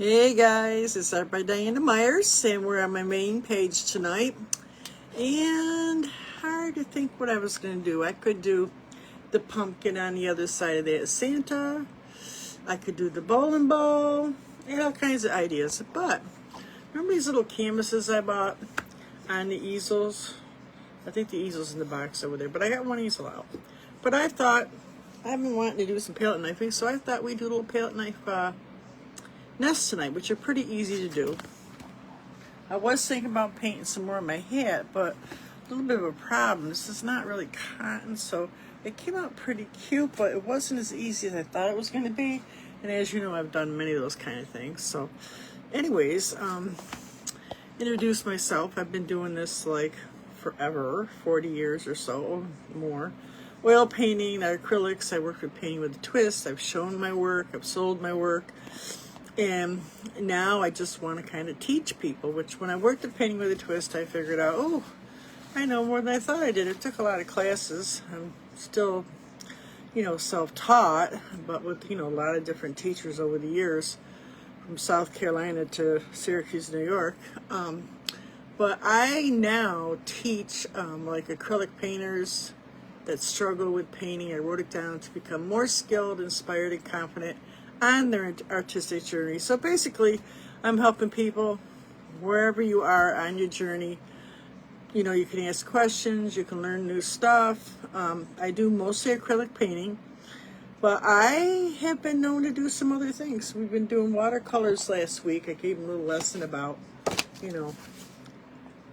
Hey guys, it's Art by Diana Myers, and we're on my main page tonight. And hard to think what I was going to do. I could do the pumpkin on the other side of that Santa. I could do the bowling ball. I had all kinds of ideas. But remember these little canvases I bought on the easels? I think the easel's in the box over there, but I got one easel out. But I thought, I've been wanting to do some palette knifing, so I thought we'd do a little palette knife nests tonight, which are pretty easy to do. I was thinking about painting some more on my hat, but a little bit of a problem. This is not really cotton, so it came out pretty cute, but it wasn't as easy as I thought it was going to be. And as you know, I've done many of those kind of things. So anyways, introduce myself. I've been doing this like forever, 40 years or so, or more. Oil painting, acrylics. I work with painting with a twist. I've shown my work. I've sold my work. And now I just want to kind of teach people, which when I worked at Painting with a Twist, I figured out, oh, I know more than I thought I did. It took a lot of classes. I'm still, self-taught, but with, a lot of different teachers over the years, from South Carolina to Syracuse, New York. But I now teach like acrylic painters that struggle with painting. I wrote it down to become more skilled, inspired, and confident on their artistic journey. So basically, I'm helping people wherever you are on your journey. You can ask questions, you can learn new stuff. I do mostly acrylic painting, but I have been known to do some other things. We've been doing watercolors last week. I gave them a little lesson about,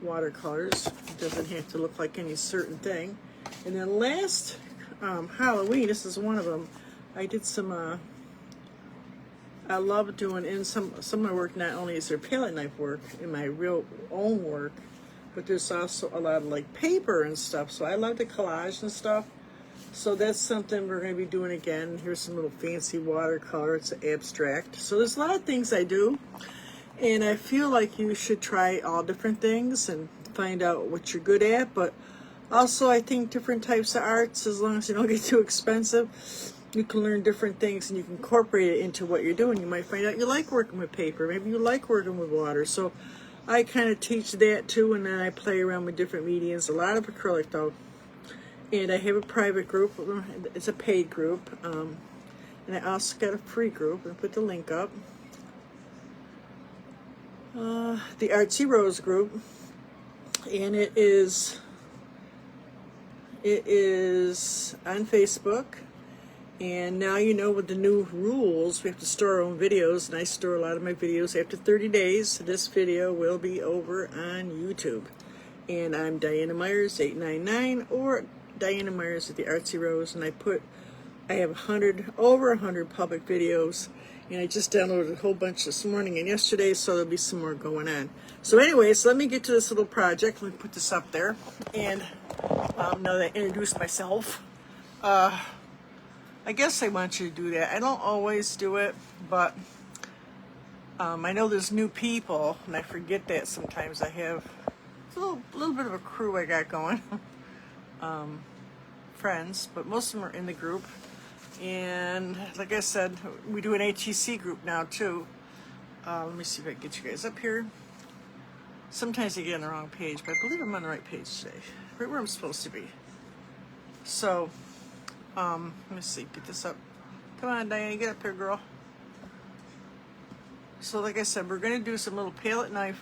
watercolors. It doesn't have to look like any certain thing. And then last Halloween, this is one of them, I did some I love doing in some of my work. Not only is there palette knife work in my real own work, but there's also a lot of like paper and stuff. So I love to collage and stuff. So that's something we're going to be doing again. Here's some little fancy watercolor. It's abstract. So there's a lot of things I do, and I feel like you should try all different things and find out what you're good at. But also, I think different types of arts, as long as you don't get too expensive, you can learn different things and you can incorporate it into what you're doing. You might find out you like working with paper. Maybe you like working with water. So I kind of teach that too, and then I play around with different mediums. A lot of acrylic though. And I have a private group. It's a paid group. And I also got a free group. I'll put the link up. The Artsy Rose group. And it is on Facebook. And now with the new rules, we have to store our own videos, and I store a lot of my videos after 30 days. This video will be over on YouTube. And I'm Diana Myers, 899, or Diana Myers at the Artsy Rose, and I have over 100 public videos, and I just downloaded a whole bunch this morning and yesterday, so there'll be some more going on. So anyways, let me get to this little project. Let me put this up there, and now that I introduced myself, I guess I want you to do that. I don't always do it, but I know there's new people, and I forget that sometimes. I have a little bit of a crew I got going, friends, but most of them are in the group. And like I said, we do an HEC group now too. Let me see if I can get you guys up here. Sometimes you get on the wrong page, but I believe I'm on the right page today, right where I'm supposed to be. So let me see, get this up. Come on, Diana, get up here, girl. So like I said, we're going to do some little palette knife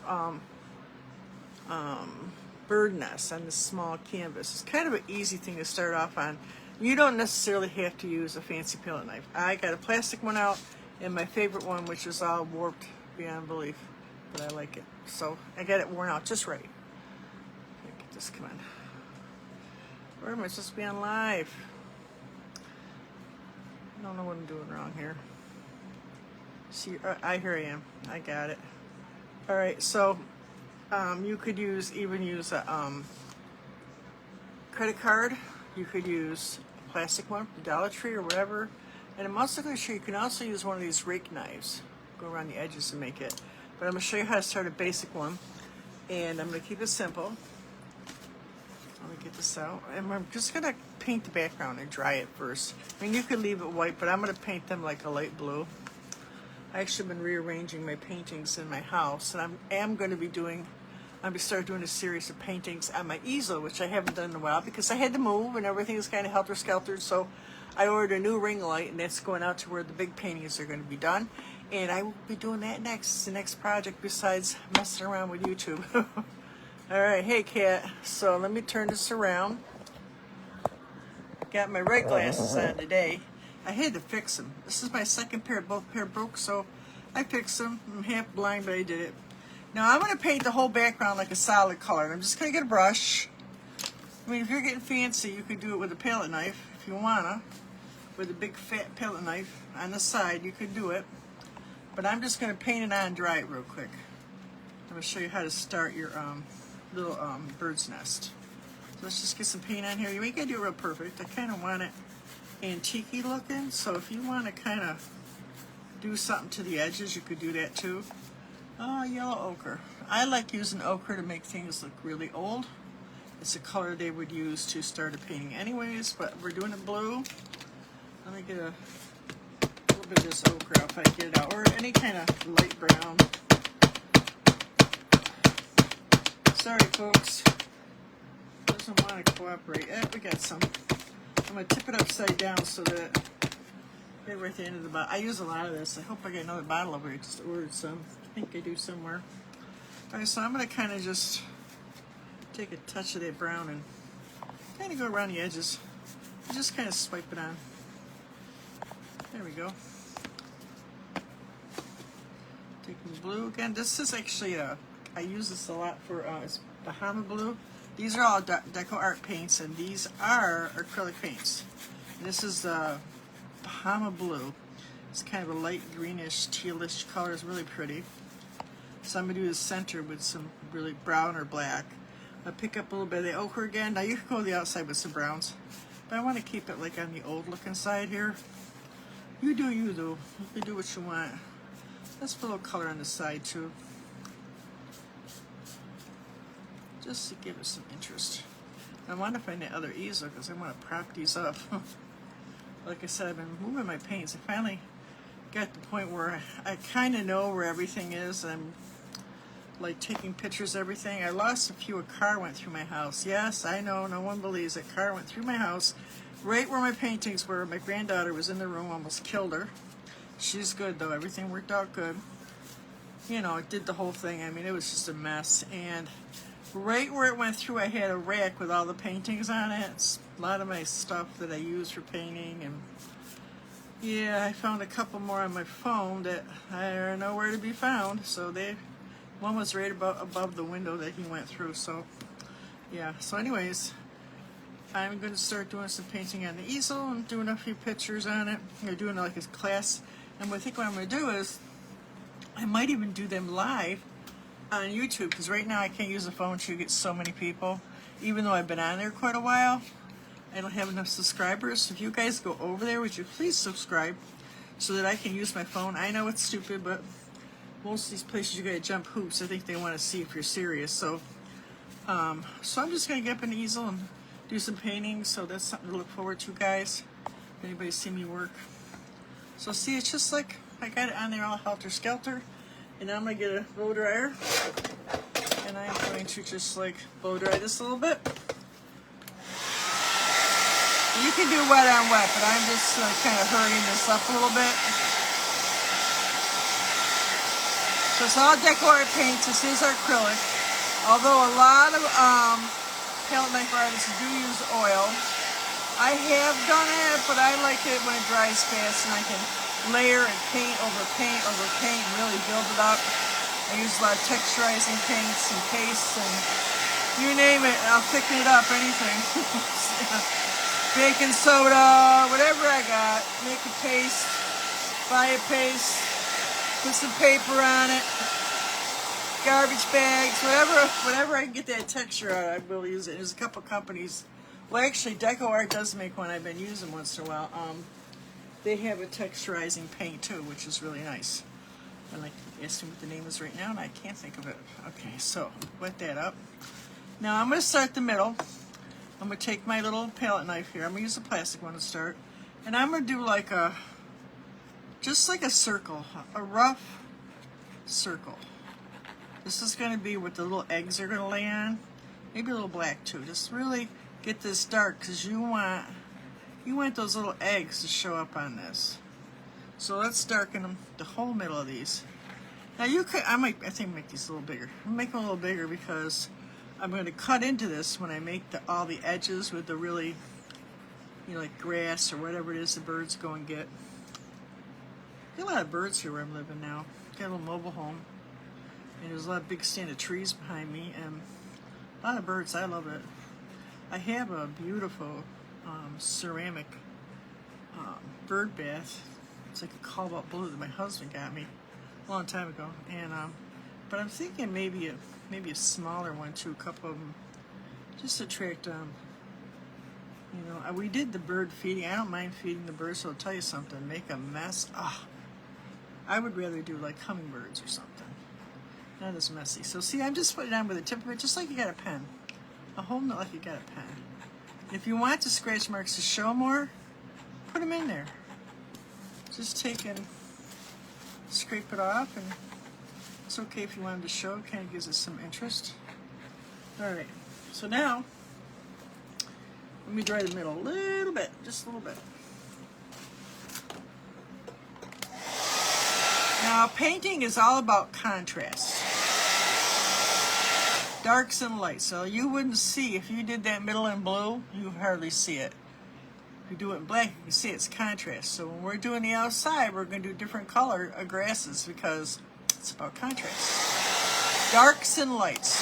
bird nests on this small canvas. It's kind of an easy thing to start off on. You don't necessarily have to use a fancy palette knife. I got a plastic one out, and my favorite one, which is all warped beyond belief, but I like it. So I got it worn out just right. Get this, come on. Where am I supposed to be on live? I don't know what I'm doing wrong here. See, here I am. I got it. All right, so you could even use a credit card. You could use a plastic one from Dollar Tree or whatever. And I'm also going to show you can also use one of these rake knives. Go around the edges and make it. But I'm going to show you how to start a basic one. And I'm going to keep it simple. Let me get this out. And I'm just going to paint the background and dry it first. I mean, you could leave it white, but I'm going to paint them like a light blue. I actually been rearranging my paintings in my house, and I'm going to start doing a series of paintings on my easel, which I haven't done in a while because I had to move and everything is kind of helter-skelter. So I ordered a new ring light, and that's going out to where the big paintings are going to be done. And I will be doing that next, the next project besides messing around with YouTube. All right, hey Kat. So let me turn this around. Got my red glasses on today. I had to fix them. This is my second pair. Both pair broke, so I fixed them. I'm half blind, but I did it. Now I'm going to paint the whole background like a solid color. And I'm just going to get a brush. I mean, if you're getting fancy, you could do it with a palette knife if you wanna. With a big fat palette knife on the side, you could do it. But I'm just going to paint it on and dry it real quick. I'm going to show you how to start your little bird's nest. So let's just get some paint on here. You ain't got to do it real perfect. I kind of want it antique-y looking, so if you want to kind of do something to the edges, you could do that too. Oh, yellow ochre. I like using ochre to make things look really old. It's a color they would use to start a painting anyways, but we're doing it blue. Let me get a little bit of this ochre if I get it out, or any kind of light brown. Sorry folks, doesn't want to cooperate. We got some. I'm going to tip it upside down so that right at the end of the bottle. I use a lot of this. I hope I get another bottle over here. Just ordered some. I think I do somewhere. Alright, so I'm going to kind of just take a touch of that brown and kind of go around the edges. Just kind of swipe it on. There we go. Taking blue again. This is actually I use this a lot for it's Bahama blue. These are all Deco Art paints, and these are acrylic paints. And this is Bahama blue. It's kind of a light greenish, tealish color. It's really pretty. So I'm going to do the center with some really brown or black. I'll pick up a little bit of the ochre again. Now you can go to the outside with some browns, but I want to keep it like on the old looking side here. You do you though. You can do what you want. Let's put a little color on the side too, just to give it some interest. I want to find that other easel because I want to prop these up. Like I said, I've been moving my paints. I finally got to the point where I kind of know where everything is. I'm like taking pictures of everything. I lost a few. A car went through my house. Yes, I know, no one believes it. A car went through my house, right where my paintings were. My granddaughter was in the room, almost killed her. She's good though. Everything worked out good. You know, it did the whole thing. I mean, it was just a mess. And right where it went through, I had a rack with all the paintings on it. It's a lot of my stuff that I use for painting. And yeah, I found a couple more on my phone that are nowhere to be found. So one was right above the window that he went through. So yeah, so anyways, I'm going to start doing some painting on the easel and doing a few pictures on it. I'm doing like a class. And I think what I'm going to do is I might even do them live on YouTube, because right now I can't use the phone to get so many people. Even though I've been on there quite a while, I don't have enough subscribers. So if you guys go over there, would you please subscribe so that I can use my phone? I know it's stupid, but most of these places you gotta jump hoops. I think they want to see if you're serious. So so I'm just gonna get up an easel and do some painting. So that's something to look forward to, guys. If anybody's seen me work. So see, it's just like I got it on there all helter-skelter. And now I'm going to get a blow dryer. And I'm going to just like blow dry this a little bit. You can do wet on wet, but I'm just kind of hurrying this up a little bit. So it's all Deco Art paint. This is acrylic. Although a lot of palette knife artists do use oil. I have done it, but I like it when it dries fast and I can layer and paint over paint over paint and really build it up. I use a lot of texturizing paints and pastes and you name it, I'll thicken it up, anything. Baking soda, whatever I got, make a paste, buy a paste, put some paper on it, garbage bags, whatever I can get that texture out, I will use it. There's a couple companies, well actually Deco Art does make one I've been using once in a while. They have a texturizing paint too, which is really nice. I like to ask me what the name is right now, and I can't think of it. Okay, so wet that up. Now I'm going to start the middle. I'm going to take my little palette knife here. I'm going to use a plastic one to start. And I'm going to do like just like a circle, a rough circle. This is going to be what the little eggs are going to lay on. Maybe a little black too. Just really get this dark because you want those little eggs to show up on this. So let's darken them, the whole middle of these. Now you could, I think make these a little bigger. I'm making them a little bigger because I'm going to cut into this when I make all the edges with the really, like grass or whatever it is the birds go and get. Got a lot of birds here where I'm living now. Got a little mobile home. And there's a lot of big stand of trees behind me, and a lot of birds. I love it. I have a beautiful ceramic bird bath. It's like a cobalt blue that my husband got me a long time ago. And but I'm thinking maybe a smaller one too, a couple of them, just to attract. We did the bird feeding. I don't mind feeding the birds. So I'll tell you something. Make a mess. I would rather do like hummingbirds or something. Not as messy. So see, I'm just putting it on with the tip of it, just like you got a pen. A holding it like you got a pen. If you want the scratch marks to show more, put them in there. Just take and scrape it off, and it's okay if you want them to show. It kind of gives it some interest. All right. So now, let me dry the middle a little bit, just a little bit. Now, painting is all about contrast. Darks and lights. So you wouldn't see, if you did that middle in blue, you hardly see it. If you do it in black, you can see it's contrast. So when we're doing the outside, we're going to do different color grasses because it's about contrast. Darks and lights.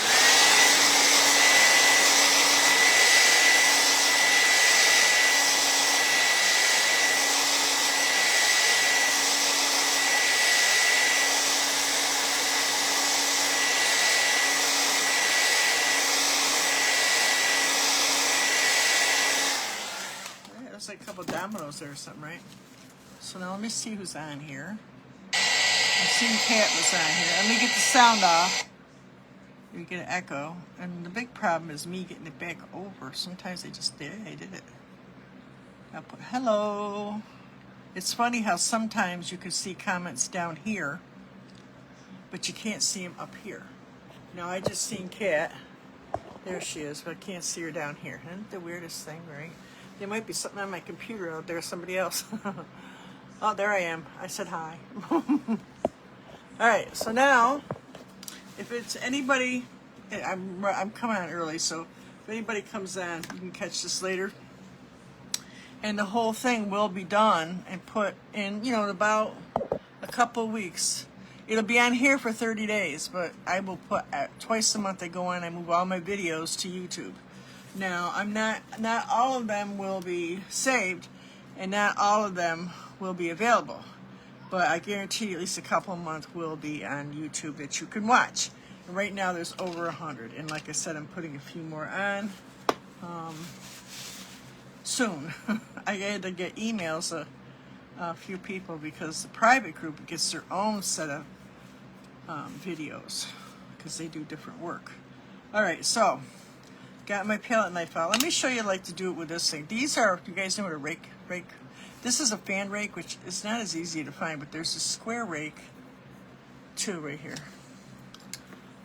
Like a couple dominoes there or something, right? So now let me see who's on here. I'm seeing Cat was on here. Let me get the sound off. You get an echo. And the big problem is me getting it back over. Sometimes I did it. I'll put hello. It's funny how sometimes you can see comments down here, but you can't see them up here. Now I just seen Cat. There she is, but I can't see her down here. Isn't the weirdest thing, right? There might be something on my computer out there, somebody else. Oh, there I am. I said hi. All right, so now, if it's anybody, I'm coming on early, so if anybody comes on, you can catch this later. And the whole thing will be done and put in, in about a couple of weeks. It'll be on here for 30 days, but I will put, twice a month I go on, I move all my videos to YouTube. Now, not all of them will be saved, and not all of them will be available. But I guarantee at least a couple of months will be on YouTube that you can watch. And right now, there's over 100. And like I said, I'm putting a few more on soon. I had to get emails a few people because the private group gets their own set of videos because they do different work. All right, so got my palette knife out. Let me show you like to do it with this thing. These are, you guys know what a rake? This is a fan rake, which is not as easy to find, but there's a square rake too right here.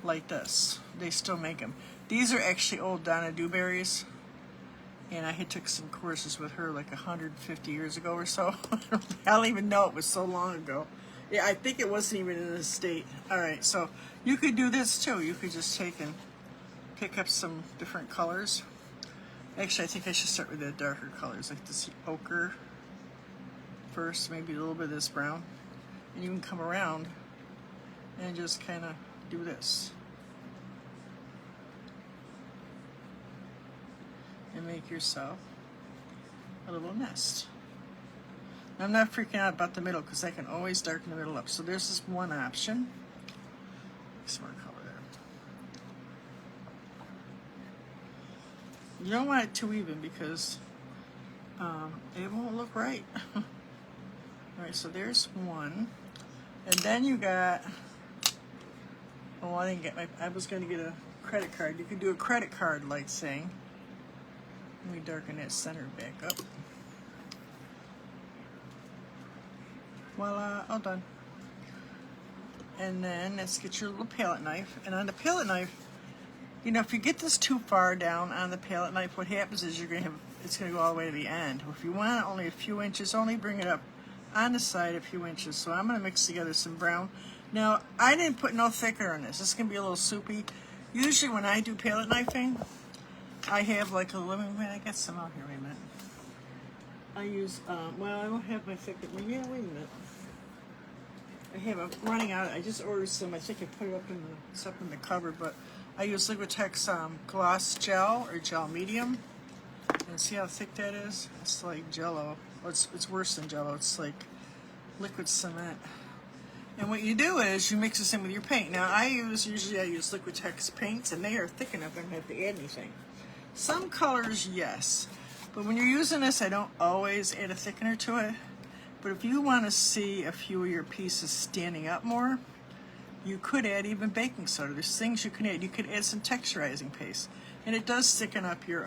Like this. They still make them. These are actually old Donna Dewberry's. And I had took some courses with her like 150 years ago or so. I don't even know, it was so long ago. Yeah, I think it wasn't even in the state. All right, so you could do this too. You could just take and pick up some different colors. Actually, I think I should start with the darker colors, like this ochre first, maybe a little bit of this brown. And you can come around and just kind of do this. And make yourself a little nest. Now, I'm not freaking out about the middle because I can always darken the middle up. So there's this one option. Some more color there. You don't want it too even because it won't look right. Alright, so there's one. And then you got, oh, I didn't get I was going to get a credit card. You could do a credit card like thing. Let me darken that center back up. Voila, all done. And then let's get your little palette knife. And on the palette knife, you know, if you get this too far down on the palette knife, what happens is it's gonna go all the way to the end. If you want only a few inches, only bring it up on the side a few inches. So I'm gonna mix together some brown. Now, I didn't put no thickener in this. This is gonna be a little soupy. Usually when I do palette knifing, I have like a lemon, I got some out here, wait a minute. I use, well, I don't have my thickener, yeah, wait a minute. I'm running out. I just ordered some. I think I put it up in the cupboard, but I use Liquitex gloss gel or gel medium. And see how thick that is? It's like Jello. Well, it's worse than Jello. It's like liquid cement. And what you do is you mix this in with your paint. Now usually I use Liquitex paints, and they are thick enough. I don't have to add anything. Some colors, yes, but when you're using this, I don't always add a thickener to it. But if you want to see a few of your pieces standing up more, you could add even baking soda. There's things you can add. You could add some texturizing paste. And it does thicken up your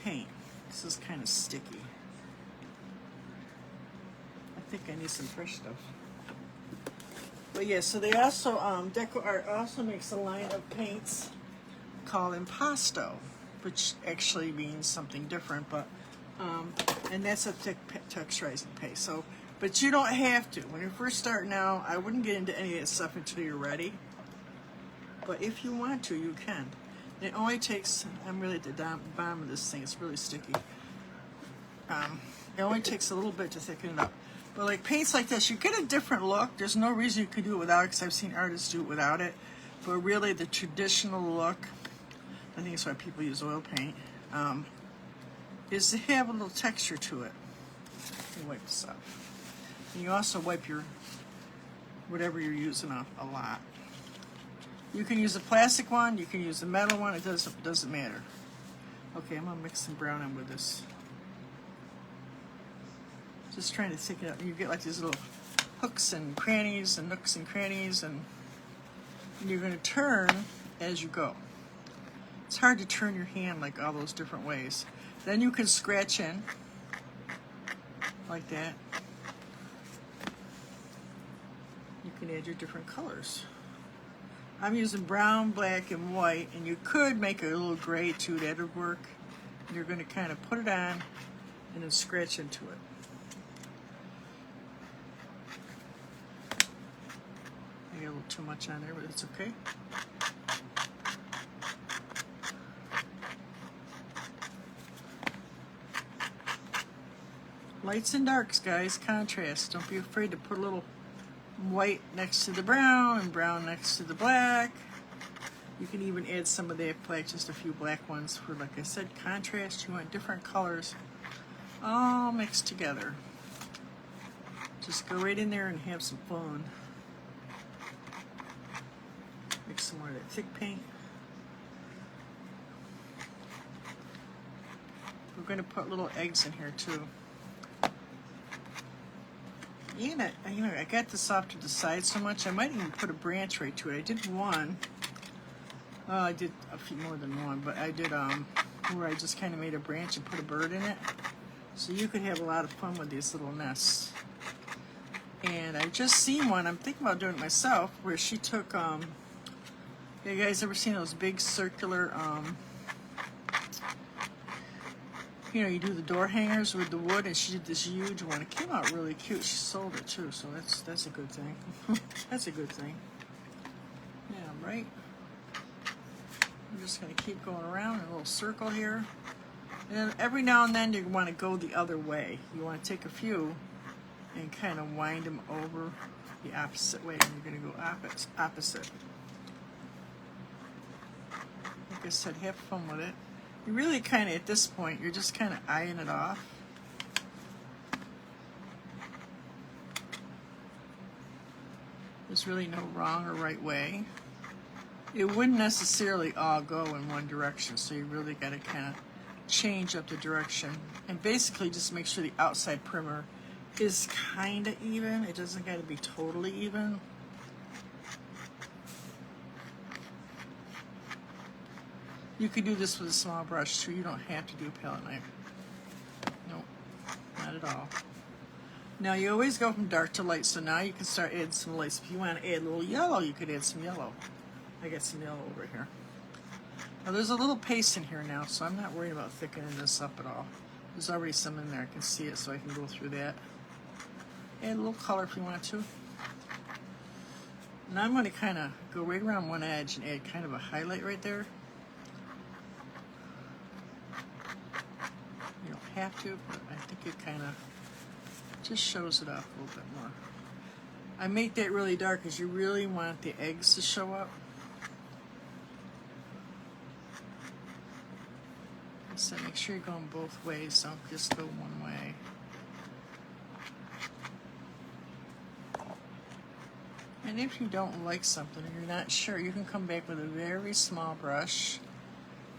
paint. This is kind of sticky. I think I need some fresh stuff. But yeah, so they also, Deco Art also makes a line of paints called Impasto, which actually means something different, but and that's a thick texturizing paste. So, but you don't have to. When you're first starting out, I wouldn't get into any of that stuff until you're ready. But if you want to, you can. And it only takes, I'm really at the bottom of this thing, it's really sticky. It only takes a little bit to thicken it up. But like paints like this, you get a different look. There's no reason you could do it without it, because I've seen artists do it without it. But really the traditional look, I think it's why people use oil paint, is to have a little texture to it. You wipe this up. And you also wipe your, whatever you're using a lot. You can use a plastic one, you can use a metal one, it doesn't matter. Okay, I'm gonna mix some brown in with this. Just trying to thicken it up. You get like these little hooks and crannies and nooks and crannies, and you're gonna turn as you go. It's hard to turn your hand like all those different ways. Then you can scratch in like that. You can add your different colors. I'm using brown, black, and white, and you could make a little gray too, that would work. You're going to kind of put it on and then scratch into it. I got a little too much on there, but it's okay. Lights and darks, guys, contrast. Don't be afraid to put a little white next to the brown and brown next to the black. You can even add some of that black, just a few black ones for, like I said, contrast. You want different colors all mixed together. Just go right in there and have some fun. Mix some more of that thick paint. We're going to put little eggs in here too. And I got this off to the side so much, I might even put a branch right to it. I did one. I did a few more than one, but I did where I just kind of made a branch and put a bird in it. So you could have a lot of fun with these little nests. And I just seen one, I'm thinking about doing it myself, where she took, you guys ever seen those big circular, you know, you do the door hangers with the wood, and she did this huge one. It came out really cute. She sold it too, so that's a good thing. That's a good thing. Yeah, right? I'm just going to keep going around in a little circle here. And then every now and then you want to go the other way. You want to take a few and kind of wind them over the opposite way, and you're going to go opposite. Like I said, have fun with it. You really kind of, at this point, you're just kind of eyeing it off. There's really no wrong or right way. It wouldn't necessarily all go in one direction, so you really got to kind of change up the direction. And basically just make sure the outside primer is kind of even. It doesn't got to be totally even. You could do this with a small brush too. You don't have to do a palette knife. Nope, not at all. Now you always go from dark to light, so now you can start adding some lights. If you want to add a little yellow, you could add some yellow. I got some yellow over here. Now there's a little paste in here now, so I'm not worried about thickening this up at all. There's already some in there. I can see it, so I can go through that. Add a little color if you want to. Now I'm going to kind of go right around one edge and add kind of a highlight right there. You don't have to, but I think it kind of just shows it off a little bit more. I make that really dark because you really want the eggs to show up. So make sure you're going both ways, don't just go one way. And if you don't like something or you're not sure, you can come back with a very small brush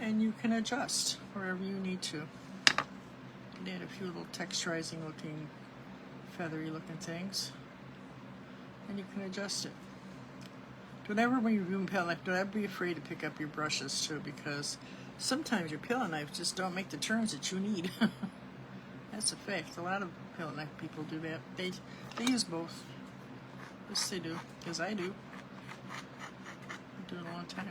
and you can adjust wherever you need to. You can add a few little texturizing looking, feathery looking things. And you can adjust it. Whenever when you're doing palette knife, don't ever be afraid to pick up your brushes too, because sometimes your palette knife just don't make the turns that you need. That's a fact. A lot of palette knife people do that. They use both. Yes, they do, because I do. I do it all the time.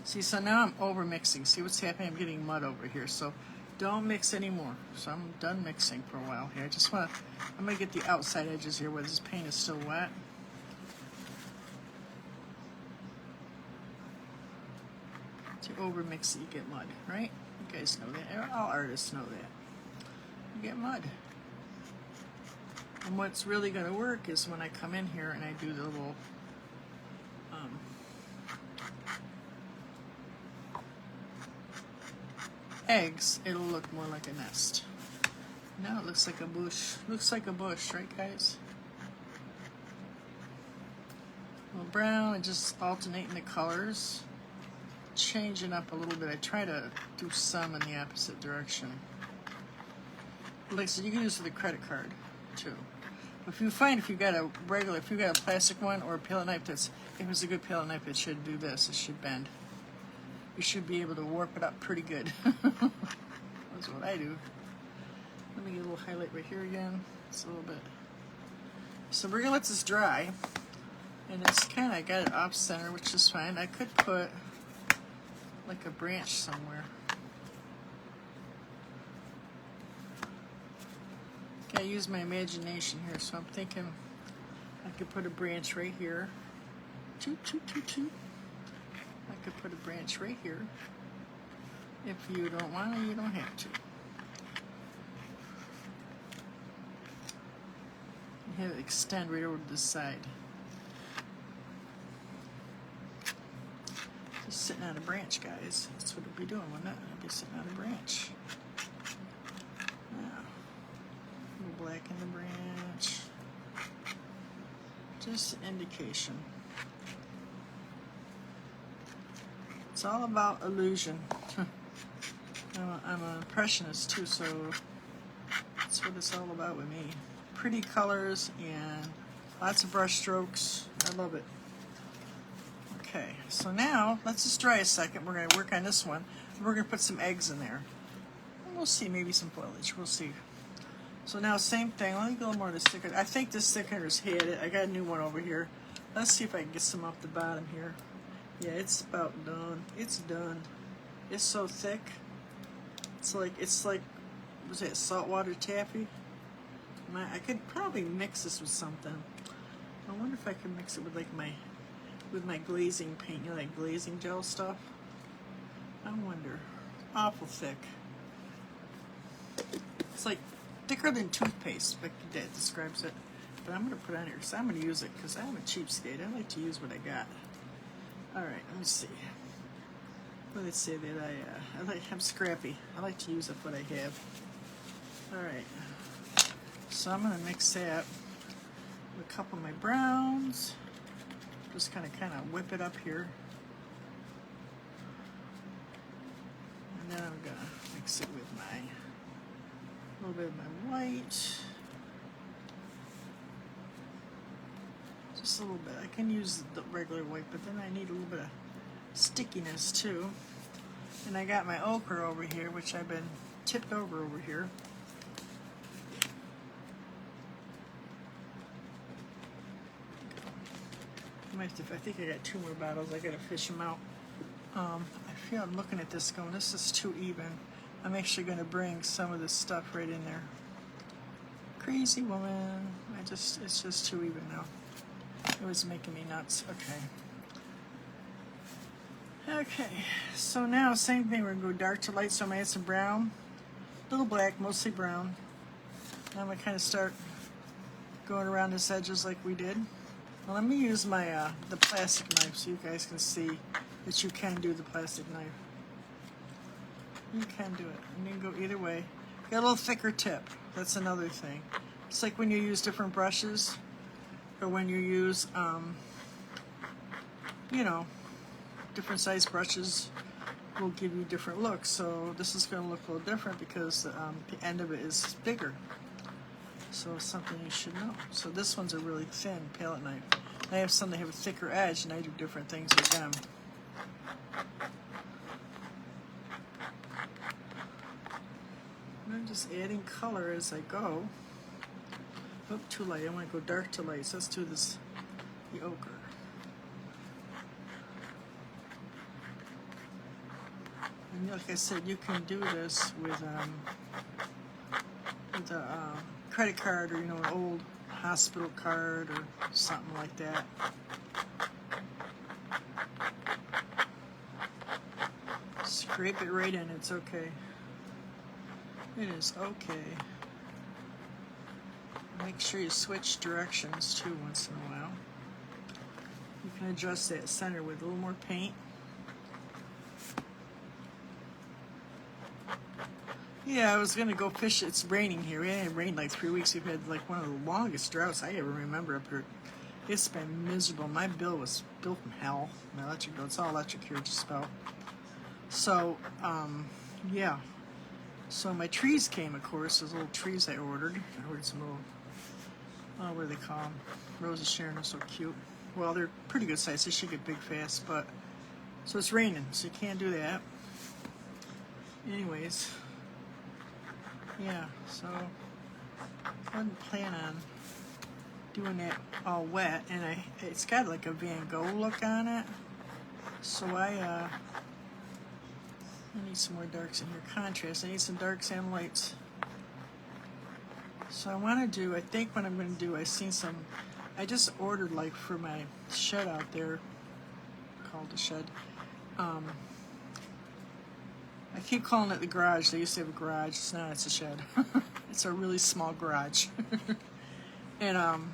See, so now I'm over mixing. See what's happening? I'm getting mud over here. So don't mix anymore. So I'm done mixing for a while here. I'm going to get the outside edges here where this paint is still wet. To over mix it, you get mud, right? You guys know that. All artists know that. You get mud. And what's really going to work is when I come in here and I do the little eggs, it'll look more like a nest. Now it looks like a bush. Looks like a bush, right guys? A little brown and just alternating the colors. Changing up a little bit. I try to do some in the opposite direction. Like I said, you can use it with a credit card too. If you got a plastic one or a palette knife if it's a good palette knife, it should do this. It should bend. You should be able to warp it up pretty good. That's what I do. Let me get a little highlight right here again. It's a little bit. So we're gonna let this dry, and it's kind of got it off center, which is fine. I could put like a branch somewhere. I use my imagination here, so I'm thinking I could put a branch right here. Toot, toot, toot, toot. I could put a branch right here. If you don't want to, you don't have to. And have it extend right over to the side. Just sitting on a branch, guys. That's what it'll be doing, wouldn't it? It'll be sitting on a branch. Black in the branch. Just an indication. It's all about illusion. I'm an impressionist too, so that's what it's all about with me. Pretty colors and lots of brush strokes. I love it. Okay, so now let's just dry a second. We're going to work on this one. We're going to put some eggs in there. And we'll see, maybe some foliage. We'll see. So now same thing. Let me go more to the sticker. I think this sticker's had it. I got a new one over here. Let's see if I can get some off the bottom here. Yeah, it's about done. It's done. It's so thick. It's like was that saltwater taffy? I could probably mix this with something. I wonder if I could mix it with like my glazing paint, you know, that glazing gel stuff. I wonder. Awful thick. It's like thicker than toothpaste, but that describes it. But I'm going to put it on here because I'm going to use it because I'm a cheapskate. I like to use what I got. Alright, let me see. Let's say that I'm scrappy. I like to use up what I have. Alright. So I'm going to mix that with a couple of my browns. Just kind of whip it up here. And then I'm going to mix it with a little bit of my white. Just a little bit. I can use the regular white, but then I need a little bit of stickiness too. And I got my ochre over here, which I've been tipped over here. I think I got 2 more bottles. I gotta fish them out. I feel I'm looking at this going, this is too even. I'm actually gonna bring some of this stuff right in there. Crazy woman. It's just too even now. It was making me nuts. Okay, so now same thing, we're gonna go dark to light, so I'm gonna add some brown, little black, mostly brown. Now I'm gonna kind of start going around this edges like we did. Well, let me use my the plastic knife so you guys can see that you can do the plastic knife. You can do it, and you can go either way. Got a little thicker tip, that's another thing. It's like when you use different brushes, or when you use, you know, different size brushes will give you different looks. So this is going to look a little different because the end of it is bigger. So it's something you should know. So this one's a really thin palette knife. I have some that have a thicker edge, and I do different things with them. I'm just adding color as I go. Oh, too light. I want to go dark to light. So let's do this, the ochre. And like I said, you can do this with a credit card, or an old hospital card or something like that. Scrape it right in. It's okay. It is okay. Make sure you switch directions too once in a while. You can adjust that center with a little more paint. Yeah, I was gonna go fish. It's raining here. It ain't rained like 3 weeks. We've had like one of the longest droughts I ever remember up here. It's been miserable. My bill was built from hell. My electric bill. It's all electric here just about. So, yeah. So my trees came, of course. Those little trees I ordered. I ordered some little, what do they call them? Rose of Sharon. They're so cute. Well, they're pretty good size. They should get big fast, but so it's raining, so you can't do that. Anyways. Yeah, so I wasn't planning on doing that all wet, and it's got like a Van Gogh look on it. So I need some more darks in here. Contrast. I need some darks and lights. So I think what I'm going to do, I just ordered like for my shed out there, called the shed. I keep calling it the garage. They used to have a garage. It's not. It's a shed. It's a really small garage. And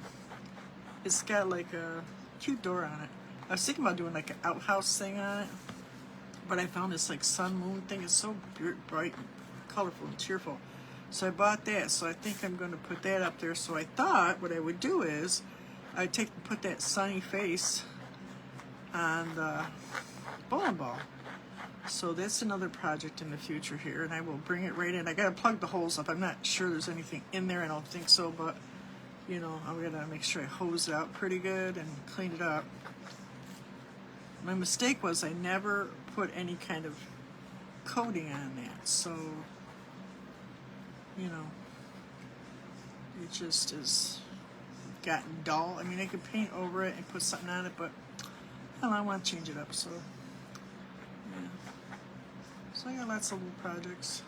it's got like a cute door on it. I was thinking about doing like an outhouse thing on it, but I found this like sun moon thing. It's so bright, and colorful, and cheerful. So I bought that. So I think I'm going to put that up there. So I thought what I would do is I'd put that sunny face on the bowling ball. So that's another project in the future here, and I will bring it right in. I gotta plug the holes up. I'm not sure there's anything in there. I don't think so, but I'm gonna make sure I hose it out pretty good and clean it up. My mistake was I never put any kind of coating on that, so it just has gotten dull. I mean, I could paint over it and put something on it, but I want to change it up, so. So I got lots of little projects.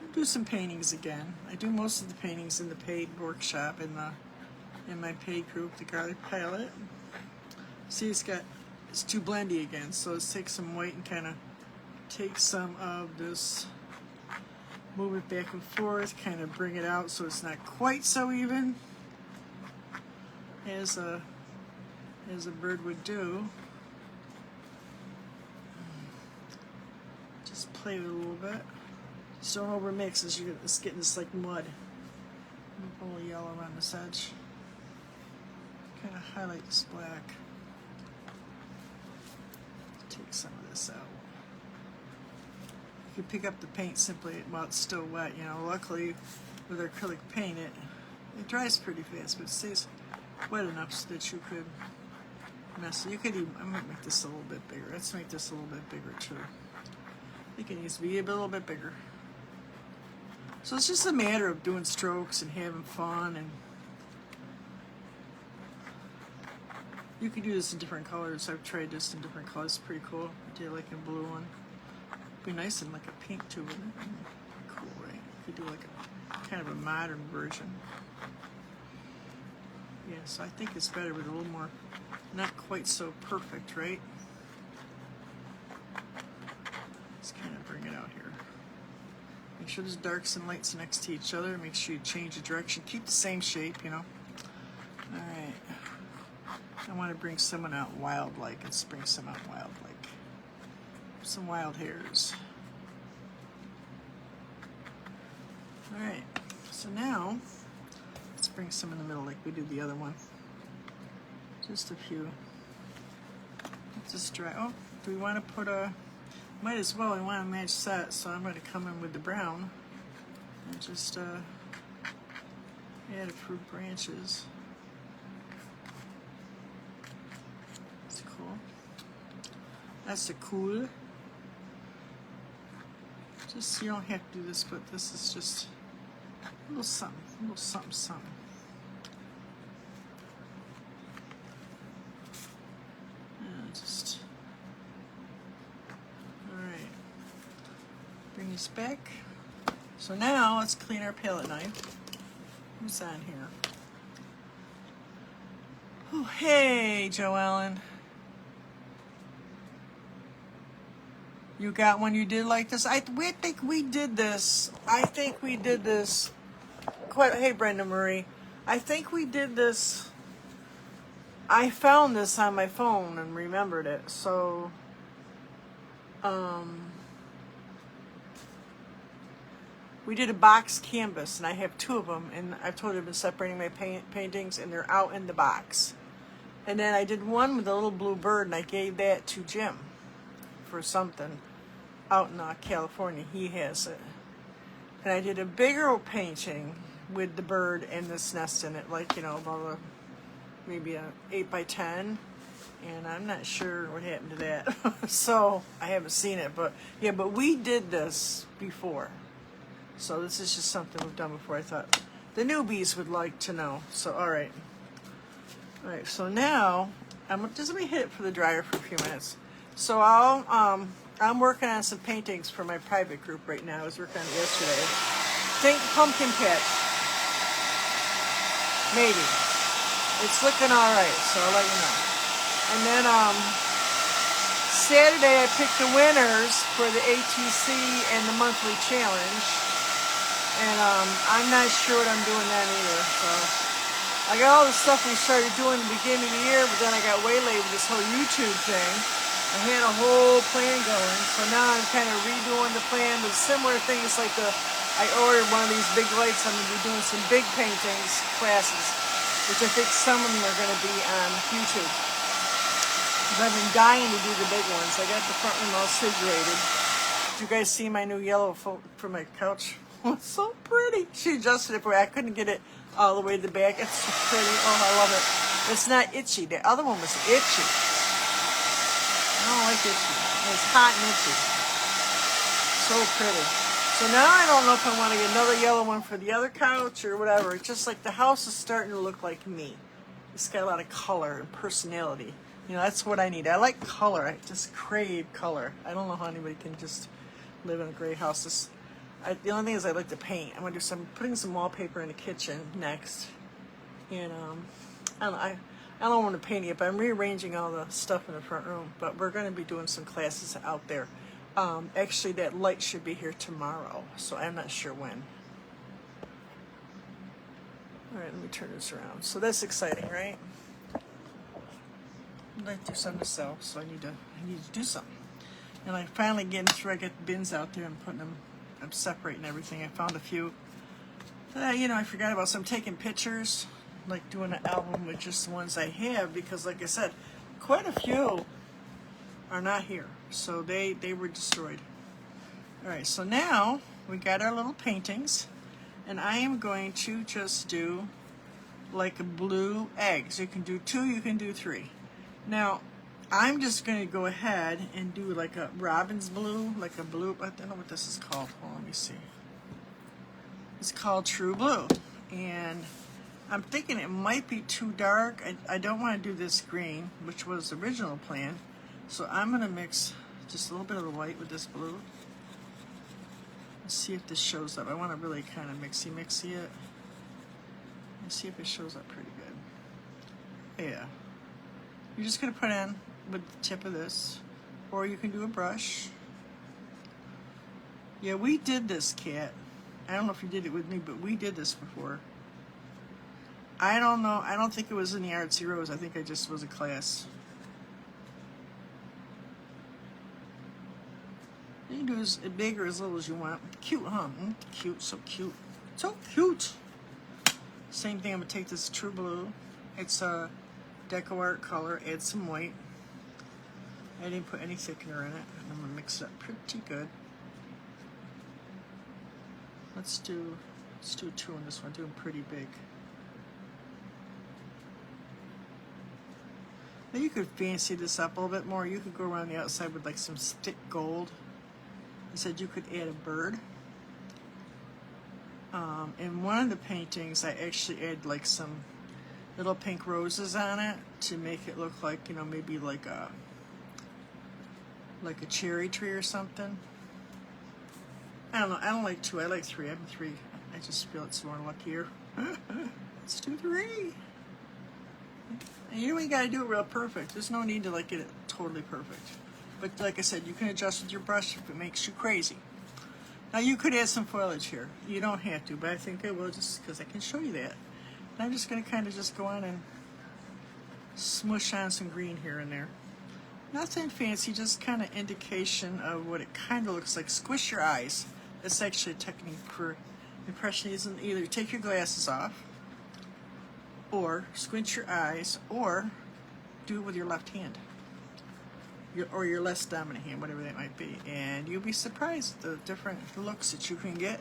I'll do some paintings again. I do most of the paintings in the paid workshop in my paid group, the garlic palette. See, it's too blendy again, so let's take some white and kind of take some of this, move it back and forth, kind of bring it out so it's not quite so even as a bird would do. Just play with it a little bit. Just don't overmix as it's getting this like mud. A little yellow around this edge. Kind of highlight this black. Take some of this out. You can pick up the paint simply while it's still wet. Luckily with acrylic paint it dries pretty fast, but it stays wet enough so that you could mess it. You could even, I might make this a little bit bigger. Let's make this a little bit bigger too. I think it needs to be a little bit bigger. So it's just a matter of doing strokes and having fun and You could do this in different colors. I've tried this in different colors. It's pretty cool. I did like a blue one. Be nice in like a pink too, wouldn't it? Cool, right? You could do like a kind of a modern version. Yeah, so I think it's better with a little more, not quite so perfect, right? Let's kind of bring it out here. Make sure there's darks and lights next to each other. Make sure you change the direction. Keep the same shape, you know. All right. I want to bring someone out wild-like. Let's bring some out wild-like. Some wild hairs. All right. So now, let's bring some in the middle like we did the other one. Just a few. Let's just dry. Oh, do we want to put a... Might as well. I want to match that, so I'm going to come in with the brown and just add a few branches. That's cool. That's a cool. Just, you don't have to do this, but this is just a little something, something. And just, all right. Bring this back. So now let's clean our palette knife. Who's on here? Oh, hey, Joe Ellen. You got one you did like this? We think we did this. I think we did this. Hey, Brenda Marie. I think we did this. I found this on my phone and remembered it. So, we did a box canvas, and I have 2 of them. And I've told you I've been separating my paintings, and they're out in the box. And then I did one with a little blue bird, and I gave that to Jim for something out in California. He has it. And I did a bigger painting with the bird and this nest in it, like, you know, about maybe a 8 by 10. And I'm not sure what happened to that. So I haven't seen it, but yeah, but we did this before. So this is just something we've done before. I thought the newbies would like to know. So all right. All right, so now I'm just let me hit it for the dryer for a few minutes. So I'm working on some paintings for my private group right now. I was working on it yesterday. Think pumpkin patch. Maybe. It's looking all right, so I'll let you know. And then Saturday I picked the winners for the ATC and the monthly challenge. And I'm not sure what I'm doing then either. So I got all the stuff we started doing at the beginning of the year, but then I got waylaid with this whole YouTube thing. I had a whole plan going, so now I'm kind of redoing the plan. The similar thing is like I ordered one of these big lights. I'm going to be doing some big paintings classes, which I think some of them are going to be on YouTube. Because I've been dying to do the big ones. I got the front room all situated. Did you guys see my new yellow for my couch? It's so pretty. She adjusted it for me. I couldn't get it all the way to the back. It's so pretty. Oh, I love it. It's not itchy. The other one was itchy. I don't like itchy. It's hot and itchy. So pretty. So now I don't know if I want to get another yellow one for the other couch or whatever. It's just like the house is starting to look like me. It's got a lot of color and personality. You know, that's what I need. I like color. I just crave color. I don't know how anybody can just live in a gray house. The only thing is I like to paint. I'm going to do putting some wallpaper in the kitchen next. And I don't want to paint it, but I'm rearranging all the stuff in the front room. But we're going to be doing some classes out there. Actually, that light should be here tomorrow, so I'm not sure when. All right, let me turn this around. So that's exciting, right? I'd like to do something to sell, so I need to do something. And I finally getting through. I get the bins out there and putting them. I'm separating everything. I found a few. I forgot about some. I'm taking pictures, like doing an album with just the ones I have, because, like I said, quite a few are not here. So they were destroyed. All right, so now we got our little paintings, and I am going to just do like a blue eggs. You can do 2, you can do 3. Now, I'm just going to go ahead and do like a robin's blue, like a blue, I don't know what this is called. Well, let me see. It's called True Blue. And I'm thinking it might be too dark. I don't want to do this green, which was the original plan. So I'm going to mix just a little bit of the white with this blue. Let's see if this shows up. I want to really kind of mixy it. Let's see if it shows up pretty good. Yeah. You're just going to put in with the tip of this. Or you can do a brush. Yeah, we did this, Kat. I don't know if you did it with me, but we did this before. I don't know. I don't think it was in the Artsy Rose. I think I just was a class. You can do as big or as little as you want. Cute, huh? Cute, so cute. So cute. Same thing, I'm going to take this True Blue. It's a Deco Art color. Add some white. I didn't put any thickener in it. And I'm going to mix it up pretty good. Let's do 2 on this one. Do them pretty big. Now you could fancy this up a little bit more. You could go around the outside with like some stick gold. I said you could add a bird. In one of the paintings, I actually add like some little pink roses on it to make it look like, you know, maybe like a cherry tree or something. I don't know. I don't like 2. I like 3. I'm 3. I just feel it's more luckier. Let's do 3. And you know you gotta do it real perfect. There's no need to like get it totally perfect. But like I said, you can adjust with your brush if it makes you crazy. Now you could add some foliage here. You don't have to, but I think I will just because I can show you that. And I'm just gonna kind of just go on and smush on some green here and there. Nothing fancy, just kind of indication of what it kind of looks like. Squish your eyes. That's actually a technique for Impressionism. Either take your glasses off, or squint your eyes, or do it with your left hand. Or your less dominant hand, whatever that might be. And you'll be surprised at the different looks that you can get.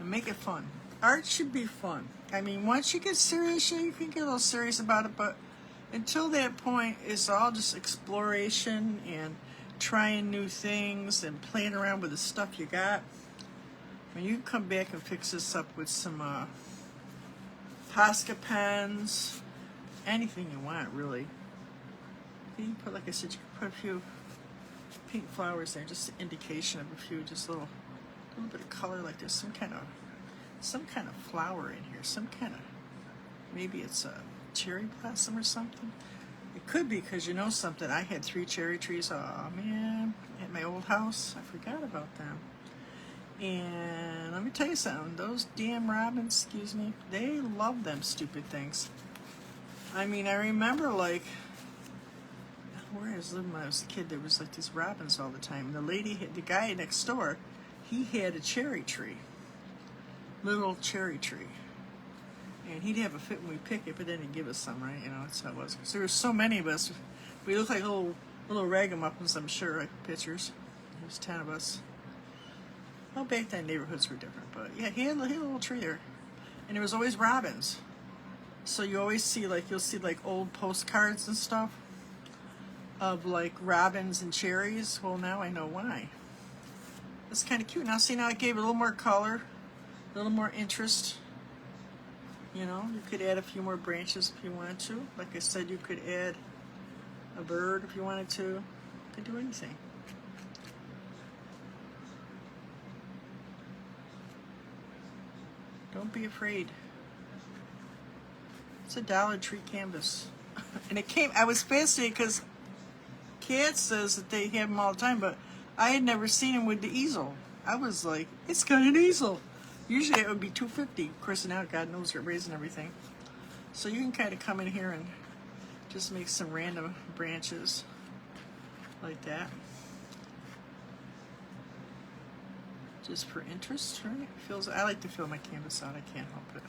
And make it fun. Art should be fun. I mean, once you get serious, you can get a little serious about it, but until that point, it's all just exploration and trying new things and playing around with the stuff you got. When you come back and fix this up with some Posca pens, anything you want, really. You can put, like I said, you can put a few pink flowers there, just an indication of a few, just a little bit of color, like there's some kind of flower in here, some kind of, maybe it's a cherry blossom or something. It could be, because you know something, I had 3 cherry trees, oh man, at my old house. I forgot about them. And let me tell you something, those damn robins, excuse me, they love them stupid things. I mean, I remember like, where I was living when I was a kid, there was like these robins all the time. The guy next door, he had a cherry tree, little cherry tree. And he'd have a fit when we pick it, but then he'd give us some, right? You know, that's how it was. Because there were so many of us. We looked like little ragamuffins, I'm sure, like pictures. There was 10 of us. Well, back then neighborhoods were different, but yeah, he had a little tree there. And there was always robins. So you always see, like, you'll see like old postcards and stuff of like robins and cherries. Well, now I know why. That's kind of cute. Now see, now it gave it a little more color, a little more interest. You know, you could add a few more branches if you wanted to. Like I said, you could add a bird if you wanted to. You could do anything. Don't be afraid. It's a Dollar Tree canvas. And it came, I was fascinated because Kat says that they have them all the time, but I had never seen them with the easel. I was like, it's got an easel. Usually it would be $2.50. Of course, now God knows they're raising everything. So you can kind of come in here and just make some random branches like that. Just for interest, right? I like to fill my canvas out. I can't help it.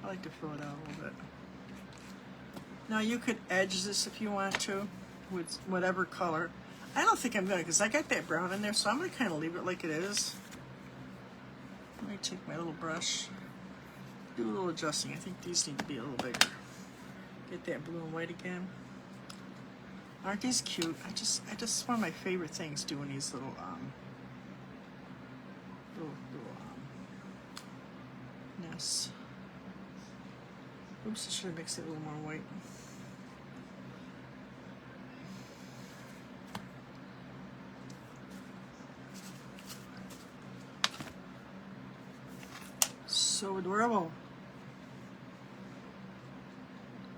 I like to fill it out a little bit. Now you could edge this if you want to with whatever color. I don't think I'm going to, because I got that brown in there, so I'm going to kind of leave it like it is. Let me take my little brush, do a little adjusting. I think these need to be a little bigger. Get that blue and white again. Aren't these cute? I just one of my favorite things doing these little nests. Oops, I should have mixed it a little more white. So adorable.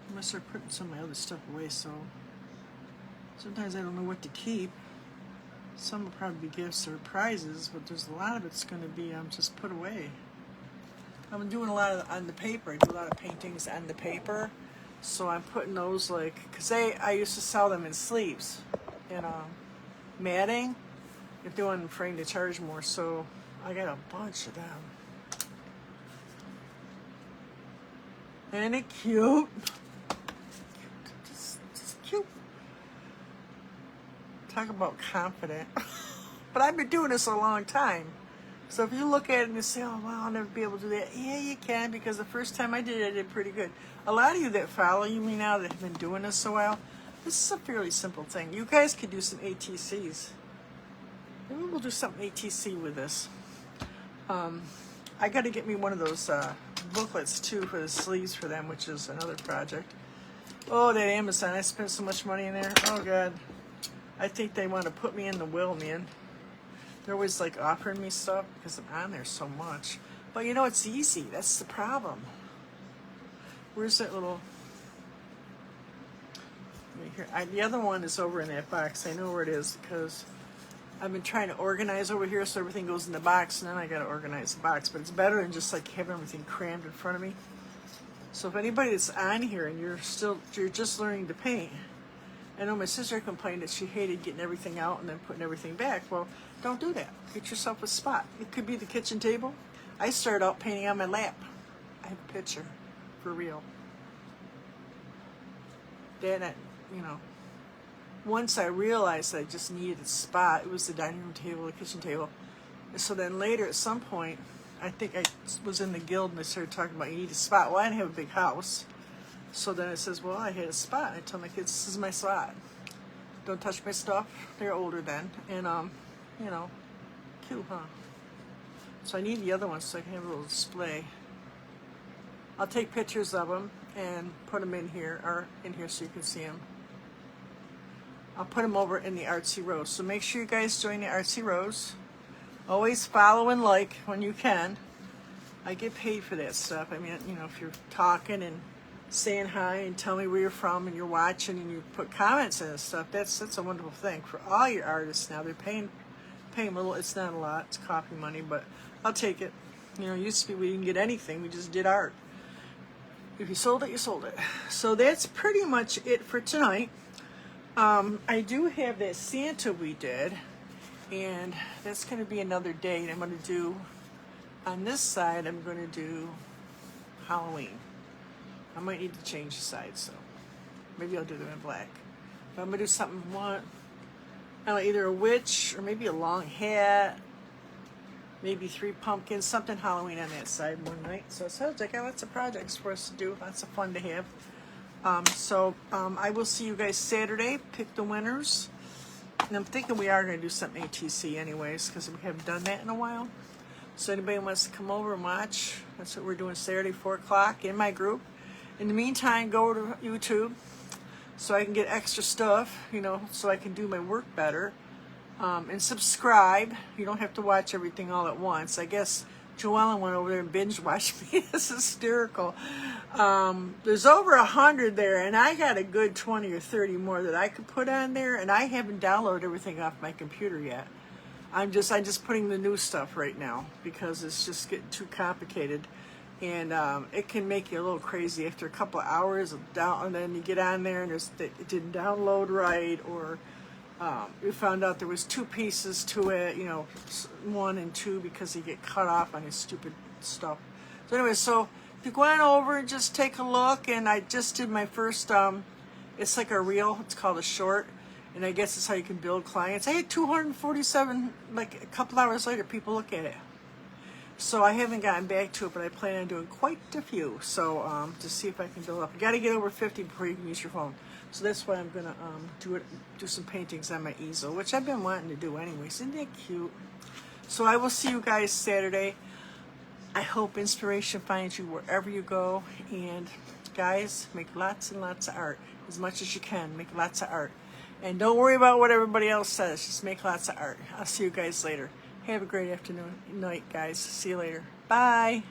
I'm gonna start putting some of my other stuff away, so sometimes I don't know what to keep. Some will probably be gifts or prizes, but there's a lot of it's gonna be just put away. I'm doing a lot on the paper. I do a lot of paintings on the paper, so I'm putting those because I used to sell them in sleeves and matting. If they weren't afraid to charge more, so I got a bunch of them. Isn't it cute? Just cute. Talk about confident. But I've been doing this a long time. So if you look at it and you say, oh, wow, I'll never be able to do that. Yeah, you can, because the first time I did it, I did pretty good. A lot of you that follow me now that have been doing this a while, this is a fairly simple thing. You guys could do some ATCs. Maybe we'll do something ATC with this. I got to get me one of those booklets, too, for the sleeves for them, which is another project. Oh, that Amazon. I spent so much money in there. Oh, God. I think they want to put me in the will, man. They're always offering me stuff because I'm on there so much. But you know, it's easy. That's the problem. Where's that little... Right here. The other one is over in that box. I know where it is because I've been trying to organize over here so everything goes in the box, and then I got to organize the box. But it's better than just having everything crammed in front of me. So if anybody that's on here and you're just learning to paint, I know my sister complained that she hated getting everything out and then putting everything back. Well, don't do that. Get yourself a spot. It could be the kitchen table. I started out painting on my lap. I have a picture, for real. Then, once I realized I just needed a spot, it was the dining room table, the kitchen table. So then later, at some point, I think I was in the guild and they started talking about you need a spot. Well, I didn't have a big house. So then it says, well, I had a spot. I told my kids, this is my spot. Don't touch my stuff. They're older then. And, cute, huh? So I need the other one so I can have a little display. I'll take pictures of them and put them in here, or in here so you can see them. I'll put them over in the Artsy Rose. So make sure you guys join the Artsy Rose. Always follow and like when you can. I get paid for that stuff. I mean, if you're talking and saying hi and tell me where you're from and you're watching and you put comments and stuff, that's a wonderful thing. For all your artists now, they're paying a little. It's not a lot. It's coffee money, but I'll take it. It used to be we didn't get anything. We just did art. If you sold it, you sold it. So that's pretty much it for tonight. I do have that Santa we did, and that's going to be another date. I'm going to do, on this side, I'm going to do Halloween. I might need to change the side, so maybe I'll do them in black. But I'm going to do something, either a witch or maybe a long hat, maybe 3 pumpkins, something Halloween on that side one night. So it sounds like I got lots of projects for us to do, lots of fun to have. I will see you guys Saturday, pick the winners. And I'm thinking we are going to do something ATC anyways, because we haven't done that in a while. So anybody wants to come over and watch, that's what we're doing Saturday, 4 o'clock in my group. In the meantime, go to YouTube so I can get extra stuff, so I can do my work better. And subscribe. You don't have to watch everything all at once. I guess Joellen went over there and binge watched me. It's hysterical. There's over 100 there, and I got a good 20 or 30 more that I could put on there, and I haven't downloaded everything off my computer yet. I'm just putting the new stuff right now because it's just getting too complicated. And it can make you a little crazy after a couple of hours of down, and then you get on there and it didn't download right, or we found out there was 2 pieces to it, 1 and 2, because you get cut off on his stupid stuff. So anyway, so if you go on over and just take a look, and I just did my first, it's like a reel, it's called a short, and I guess it's how you can build clients. I had 247, a couple hours later, people look at it. So I haven't gotten back to it, but I plan on doing quite a few. So to see if I can build up. You got to get over 50 before you can use your phone. So that's why I'm gonna do some paintings on my easel, which I've been wanting to do anyways. Isn't that cute? So I will see you guys Saturday. I hope inspiration finds you wherever you go, and guys. Make lots and lots of art. As much as you can. Make lots of art. And don't worry about what everybody else says. Just make lots of art. I'll see you guys later. Have a great afternoon, night, guys. See you later. Bye.